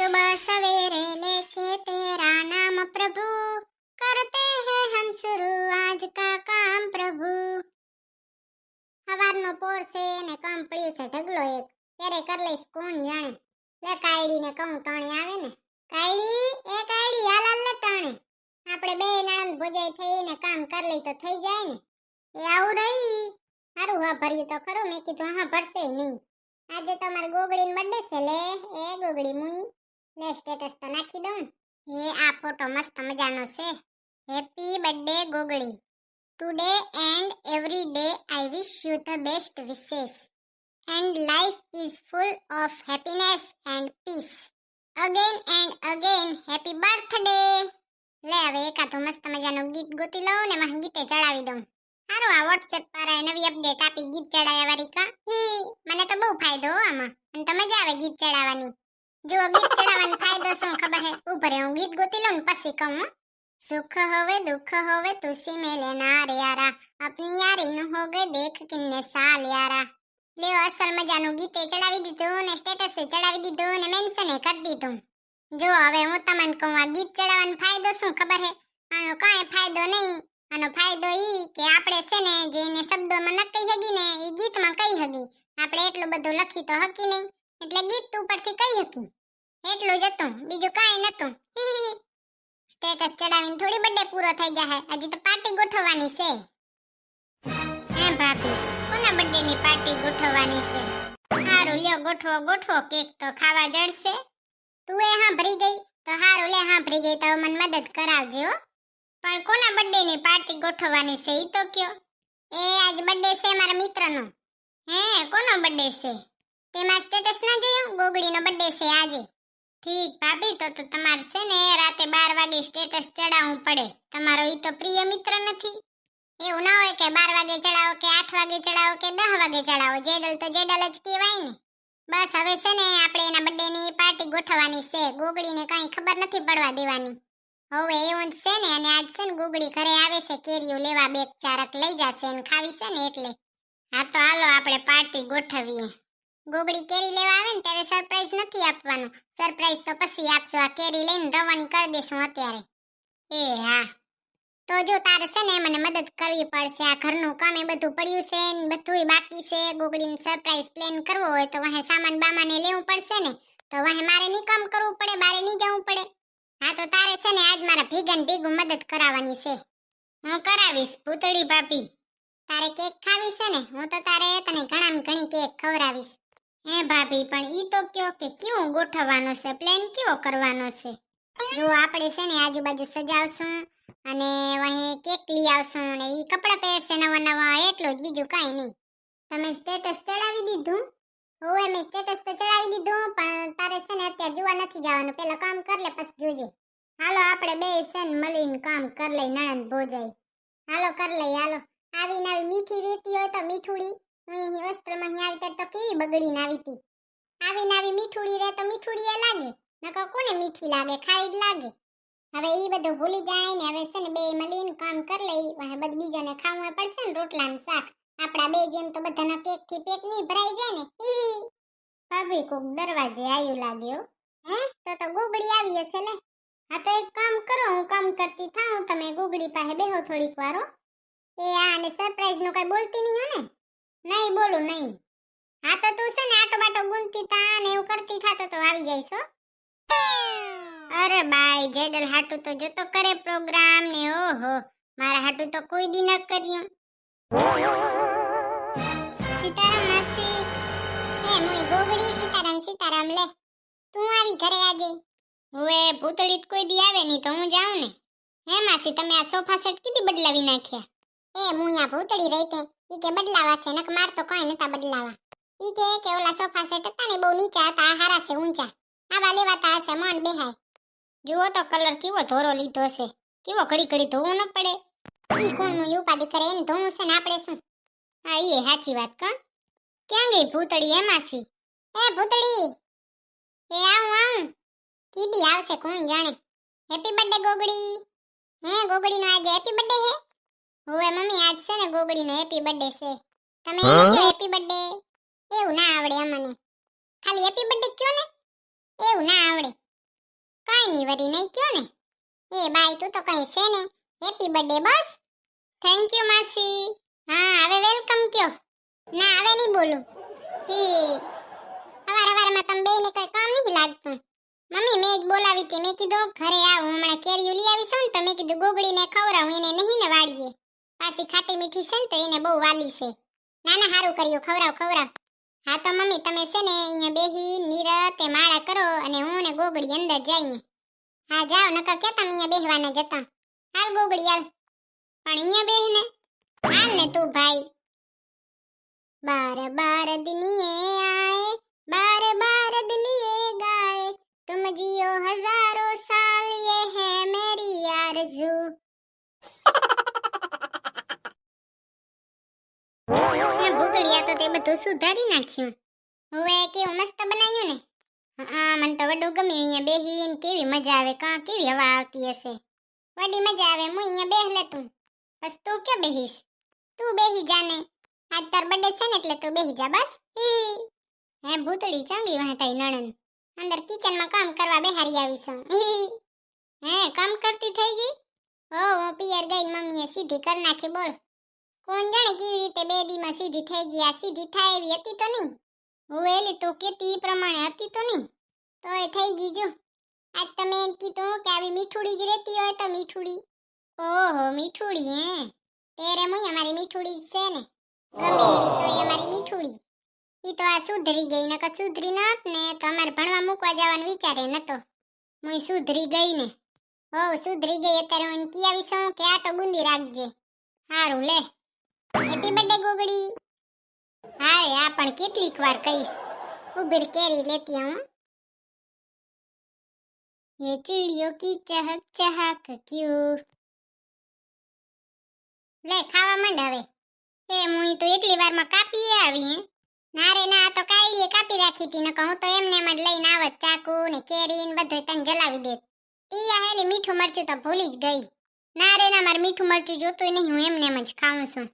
सुबह सवेरे लेके तेरा नाम प्रभु करते हैं हम शुरू आज का काम प्रभु। हवारनो पोर से ने काम पड़્યું છે ઢગલો એક ક્યારે કર લઈશ કોણ જાણે। લે કાયડી ને કહું ટાણી આવે ને કાયડી એ કાયડી હાલ હાલ લે ટાણે આપણે બે નણંદ ભોજાઈ થઈને કામ કર લઈ તો થઈ જાય ને। એ આવું રહી હારું હા ભર્યું તો ખરો મેં કીધું હા ભરશે નહીં। આજે તમારી ગોગડીનો બર્થડે છે લે એ ગોગડી મુઈ લે સ્ટેટસ તો નાખી દઉં। એ આ ફોટો મસ્ત મજાનો છે। Happy birthday Gogdi today and every day I wish you the best wishes and life is full of happiness and peace again and again happy birthday. લે હવે એકાદું મસ્ત મજાનું ગીત ગોતી લઉં ને માં ગીતે ચડાવી દઉં। હારું આ WhatsApp પર નવી અપડેટ આપી ગીત ચડાયા વાળી કા ઈ મને તો બહુ ફાયદો આમાં અને તો મજા આવે ગીત ચડાવવાની। જો ગીત ચડાવવાનો ફાયદો શું ખબર હે ઉપર હું ગીત ગોતી લઉં ને પછી કહું। सुख होवे दुख होवे तुसी में लेना रे यारा अपनी यारी न हो गए देख किन्ने साल यारा। ले असल मजाનું ગીતે ચડાવી દીધું ને સ્ટેટસ ચડાવી દીધું ને મેન્શન કરી દીધું। જો હવે હું તમને કહું આ ગીત ચડાવવાનો ફાયદો શું ખબર હે આનો કાંઈ ફાયદો નહીં। આનો ફાયદો ઈ કે આપણે છે ને જેને શબ્દોમાં ન કહી હગી ને ઈ ગીતમાં કહી હગી। આપણે એટલું બધું લખી તો હકી નહીં એટલે ગીત ઉપરથી કહી હકી એટલું જ હતું બીજું કાંઈ નતું। સ્ટેટસ ચડાવીને થોડી બર્થડે પૂરો થઈ જાય હજી તો પાર્ટી ગોઠવવાની છે। હે ભાભી કોના બર્થડે ની પાર્ટી ગોઠવવાની છે? હારું લ્યો ગોઠવો ગોઠવો કેક તો ખાવા જડશે। તું એ હા ભરી ગઈ તો હારું લે હા ભરી ગઈ તો મને મદદ કરાવજો પણ કોના બર્થડે ની પાર્ટી ગોઠવવાની છે ઈ તો કયો। એ આજ બર્થડે છે મારા મિત્રનો। હે કોનો બર્થડે છે? તેમાં સ્ટેટસ ના જોયું ગોગડીનો બર્થડે છે આજે। ઠીક ભાભી તો તમારે છે ને રાતે 12 વાગે સ્ટેટસ ચડાવવું પડે। તમારો ઈ તો પ્રિય મિત્ર નથી। એવું ના હોય કે 12 વાગે ચડાવો કે 8 વાગે ચડાવો કે 10 વાગે ચડાવો જેડલ તો જેડલ જ કહેવાય ને। બસ હવે છે ને આપણે એના બર્થડે ની પાર્ટી ગોઠવવાની છે। ગોગડીને કાંઈ ખબર નથી પડવા દેવાની। હવે એવું છે ને અને આજ છે ને ગોગડી ઘરે આવે છે કેરીઓ લેવા બે ચારક લઈ જશે ને ખાવી છે ને એટલે હા તો હાલો આપણે પાર્ટી ગોઠવીએ। ગોગડી કેરી લેવા આવે ને ત્યારે સરપ્રાઈઝ નથી આપવાનું સરપ્રાઈઝ તો પછી આપશો। આ કેરી લઈને રવાની કરી દેશું અત્યારે। એ હા તો જો તારે છે ને મને મદદ કરવી પડશે। આ ઘરનું કામ એ બધું પડ્યું છે ને બધુંય બાકી છે। ગોગડીને સરપ્રાઈઝ પ્લાન કરવો હોય તો વહે સામાન બામાને લેવું પડશે ને તો વહે મારે નહીં કામ કરવું પડે બારે નહીં જવું પડે। હા તો તારે છે ને આજ મારા ભીગન ભીગું મદદ કરાવવાની છે। હું કરાવીશ ભૂતળી ભાભી। તારે કેક ખાવી છે ને હું તો તારે તને ઘણામાં ઘણી કેક ખવડાવીશ। હે ભાભી પણ ઈ તો કયો કે કેવું ગોઠવવાનો છે પ્લાન કેવો કરવાનો છે? જો આપણે છે ને આજુબાજુ સજાવશું અને વહી કેક લઈ આવશું ને ઈ કપડાં પહેરશે નવા નવા એટલું જ બીજું કાંઈ નહીં। તમે સ્ટેટસ ચડાવી દીધું? હોવે મેં સ્ટેટસ તો ચડાવી દીધું પણ તારે છે ને અત્યારે જોવા નથી જવાનું પેલા કામ કર લે પછી જોજે। હાલો આપણે બે છે ને મળીને કામ કર લઈ નણંદ ભોજાઈ। હાલો કર લઈ હાલો। આવી નવી મીઠી રીતી હોય તો મીઠુડી હું અહીં હોસ્ટેલમાં અહીં આવી ત્યારે તો કેવી બગડીને આવી હતી। આવીને આવી મીઠુડી રહે તો મીઠુડી એ લાગે નકર કોને મીઠી લાગે ખાઈ જ લાગે। હવે ઈ બધું ભૂલી જાય ને હવે છે ને બે મળીને કામ કર લઈ હવે બધ બીજાને ખાવું પડશે ને રોટલા ને શાક આપડા બે જેમ તો બધાના કેક થી પેટ નહીં ભરાઈ જાય ને। ભાભી કોક દરવાજે આવ્યું લાગ્યો। હે તો ગોગડી આવી હશે લે। હા તો એક કામ કરો હું કામ કરતી થાઉં તમે ગોગડી પાસે બેહો થોડીક વારો। એ આ ને સરપ્રાઈઝ નું કઈ બોલતી નહીં હો ને? નહીં બોલું નહીં। હા તો તું છે ને આટો બાટો ગુંતી તા ને એવું કરતી થાતો તો આવી જઈશ હો। અરે બાય જેડલ હાટુ તો જતો કરે પ્રોગ્રામ ને ઓહો મારા હાટુ તો કોઈ દી ન કર્યું। સીતારામ માસી એ મુઈ ગોગડી સીતારામ લે તું આવી ઘરે આજે? હવે ભૂતળી કોઈ દી આવે નહીં તો હું જાઉં ને। હે માસી તમે આ સોફા સેટ કીધી બદલાવી નાખ્યા? એ મુઈ આ ભૂતળી રહી તે ઈ કે બદલાવા છે નક માર તો કાંઈ નતા બદલાવા। ઈ કે ઓલા સોફા સેટ હતા ને બહુ નીચા હતા આ હારા છે ઊંચા આવા લેવાતા હશે મન બેહાય। જુઓ તો કલર કેવો ધોરો લીધો છે કેવો ઘડી ઘડી ધોવું ન પડે। ઈ કોણનું ઉપાધી કરે એને ધોવું છે ને આપણે શું? હા ઈ સાચી વાત કા। ક્યાં ગઈ ભૂતળી એમાંથી? એ ભૂતળી એ આવું કીધી આવશે કોણ જાણે। હેપી બર્થડે ગોગડી। હે ગોગડીનો આજે હેપી બર્થડે હે? હોવે મમ્મી આજ છે ને ગોગડીનો હેપી બર્થડે છે તમે એને કહો હેપી બર્થડે। એવું ના આવડે અમને ખાલી હેપી બર્થડે કયો ને એવું ના આવડે। એનિવર્સરી નહીં કયો ને. એ બાઈ તું તો કઈ છે ને. Happy birthday bus. Thank you માસી. હા હવે વેલકમ કયો. ના હવે નહીં બોલું. હે હવારમાં તમે બેને કઈ કામ નહીં લાગતું. મમ્મી મેં જ બોલાવી હતી. મેં કીધું ઘરે આવું હમણાં કેરીઓ લઈ આવીશ ને તો મેં કીધું ગોગડીને ખવડાવું એને નહીં ને વાળીએ. પાછી ખાટી મીઠી છે ને તો એને બહુ વાલી છે. ના ના હારું કર્યું ખવડાવ. હા તો મમ્મી તમે છે ને અહીંયા બેહી નીરતે માળા કરો અને હું ને ગોગડી અંદર જઈએ. હા જાઓ નકર કે તમે અહીંયા બેહવાના જતા. હાલ ગોગડી હાલ. પણ અહીંયા બેહ ને. હાલ ને તું ભાઈ. बार बार दिनिये आए बार बार दिलिये गाए तुम जियो हजारों साल ये है मेरी आरज़ू. એ ભૂતળિયા તો તે બધું સુધારી નાખ્યું. હવે કેવું મસ્ત બનાવ્યું ને. હા મને તો વડું ગમ્યું. અહીંયા બેહીને કેવી મજા આવે. કાં કેવી હવા આવતી હશે. વડી મજા આવે. હું અહીંયા બેહ લે તું. બસ તું કે બેહીશ. તું બેહી જાને. આજ તાર બર્થડે છે ને એટલે તું બેહી જા બસ. હે ભૂતળી ચાંગી વાહ તારી નણંદ. અંદર કિચનમાં કામ કરવા બેહારી આવી છું. હે કામ કરતી થઈ ગઈ. ઓ હું પિયર ગઈ મમ્મીએ સીધી કરી નાખી. બોલ કોણ જાણે કેવી રીતે બે દીમાં સીધી થઈ ગઈ. આ સીધી થાય એવી હતી તો નહીં. હું એલી તું કેતી એ પ્રમાણે હતી તો નહીં. તોય થઈ ગઈ જો. આજ તમે એમ કીધું કે આવી મીઠુડી જ રહેતી હોય તો મીઠુડી. ઓહો મીઠુડી હે. તેરે મુય અમારી મીઠુડી જ છે ને. ગમે એવી તો એ અમારી મીઠુડી. ઈ તો આ સુધરી ગઈ. નકર સુધરી નત ને તો અમારે ભણવા મૂકવા જવાનું વિચારે નતો. મુય સુધરી ગઈ ને. હો સુધરી ગઈ. અત્યારે હું કી આવીશું કે આટો બુંદી રાખજે. હારું લે. હેપી બર્થડે ગોગડી. હારે આ પણ કેટલીક વાર કહીશ. ઉભર કેરી લેતી હું. ये चिड़ियों की चहक चहक क्यों. લે ખાવા માંડ હવે. એ મુઈ તો એટલી વારમાં કાપી આવી. ના રે ના તો કાયલીએ કાપી રાખી હતી. નકર હું તો એમને એમ જ લઈને આવત. ચાકુ ને કેરી ને બધું તને જલાવી દેત. ઈ આ હેલી મીઠું મરચું તો ભૂલી જ ગઈ. ના રે ના મારે મીઠું મરચું જોતું નહીં. હું એમને એમ જ ખાઉં છું.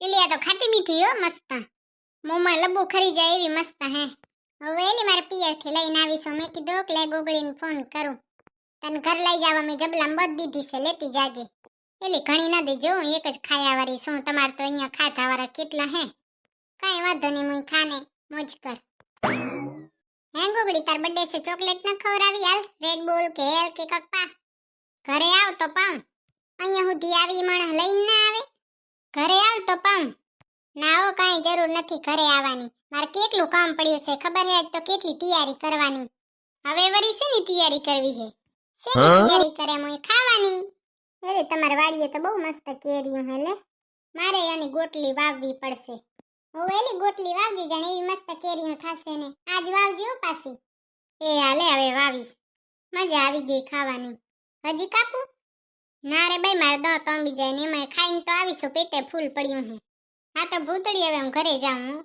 એલી આ તો ખાટી મીઠી હો મસ્ત. મોંમાં લબુ ખરી જાય એવી મસ્ત હે. હવે એલી મારે પિયરથી લઈને આવીશું. મેં કીધું કે લે ગોગડીને ફોન કરું. તને ઘર લઈ જવા મેં જબલામાં બધ દીધી છે. લેતી જાજે. એલી ઘણી ના દેજો. હું એક જ ખાયા વાળી છું. તમારે તો અહીંયા ખાધા વાળા કેટલા હે. કાંઈ વાંધો નહીં. હું ખાને મોજ કર. હે ગોગડી તાર બર્થડે છે ચોકલેટ ન ખવડાવી. હાલ રેડ બોલ કે હેલ કે કપ્પા. ઘરે આવ તો પાઉં. અહીંયા સુધી આવી મણ લઈને ના આવે. ઘરે આવ તો પાઉં. ના હો કાંઈ જરૂર નથી ઘરે આવવાની. મારે કેટલું કામ પડ્યું છે ખબર હે. આજ તો કેટલી તૈયારી કરવાની. હવે વરી શેની તૈયારી કરવી હે. શેની તૈયારી કરે મોય ખાવાની. અરે તમાર વાડીએ તો બહુ મસ્ત કેરીયું હે લે. મારે આની ગોટલી વાવવી પડશે. હું એલી ગોટલી વાવજી જાણે એવી મસ્ત કેરીયું થાશે ને. આજ વાવજી હો પાછી. એ હાલે હવે વાવીશ. મજા આવી ગઈ ખાવાની. હજી કાપું. ના રે ભાઈ મારે દાંત આંબી જાય ને એમાં ખાઈને તો આવીશું. પેટે ફૂલ પડ્યું હે. હા તો ભૂતળી હવે હું ઘરે જાઉં.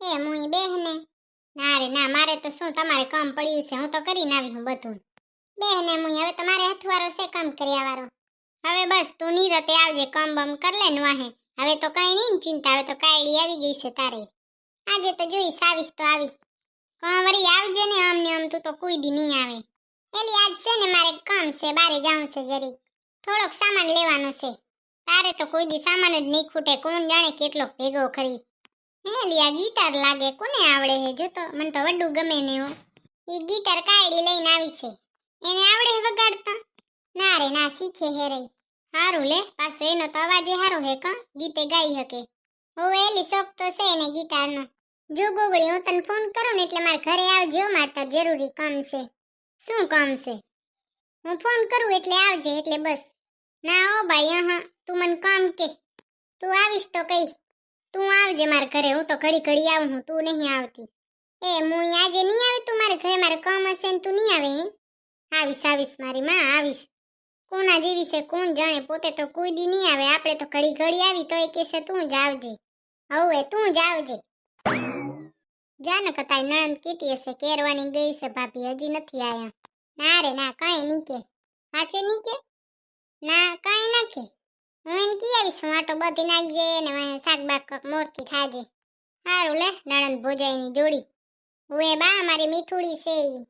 એ મુઈ બેહને. ના રે ના મારે તો શું તમારે કામ પડ્યું છે. હું તો કરીને આવી હું બધું. બેહને મુઈ હવે તમારે હથવારો છે કામ કર્યા વાળો. હવે બસ તું નીરતે આવજે. કામ બમ કર લે ને વાહે. હવે તો કઈ નહીં ચિંતા. હવે તો કાયડી આવી ગઈ છે તારે. આજે તો જોઈશ આવીશ તો આવી. વળી આવજે ને આમને આમ તું તો કોઈ દી નહીં આવે. એલી આજ છે ને મારે કામ છે. બારે જાઉં છે જરીક. થોડોક સામાન લેવાનો છે. તારે તો કોઈ દી સામાન જ નહીં ખૂટે. કોણ જાણે કેટલો ભેગો કરી. હેલી આ ગિટાર લાગે કોને આવડે હે. જો તો મને તો વડું ગમે ને હો. ઈ ગિટાર કાયડી લઈને આવી છે. એને આવડે હે વગાડતા. ના રે ના શીખે હે રે. હારું લે પાછો એનો તો અવાજ હારો હે કા ગીતે ગાઈ હકે. હવે એલી શોખ તો છે ને ગિટારનો. જો ગોગળી હું તને ફોન કરું ને એટલે મારે ઘરે આવજો. મારે તાર જરૂરી કામ છે. શું કામ છે. હું ફોન કરું એટલે આવજે એટલે બસ. ના ઓ ભાઈ હા તું મને કામ કે. તું આવીશ તો કઈ. તું આવજે મારે ઘરે. હું તો ઘડી ઘડી આવું હું. તું નહીં આવતી. એ હું આજે નહીં આવી તું મારે ઘરે. મારે કામ હશે ને તું નહીં આવે હે. આવીશ આવીશ મારી માં આવીશ. કોના જેવી છે કોણ જાણે. પોતે તો કોઈ દી નહીં આવે. આપણે તો ઘડી ઘડી આવી તો એ કહેશે તું જ આવજે. હવે તું જ આવજે. જાને કતાઈ નણંદ કીધી હશે કેરવાની ગઈ છે ભાભી હજી નથી આયા. ના રે ના કાંઈ નહીં કે. સાચે નહીં કે. ના કાંઈ ના કે. હું એને કી આવીશ. આટો બધી નાખજે ને વાહે શાક બાક મોરથી થાજે. સારું લે નણંદ ભોજાઈની જોડી. હું એ બા મારી મીઠુડી છે ઈ.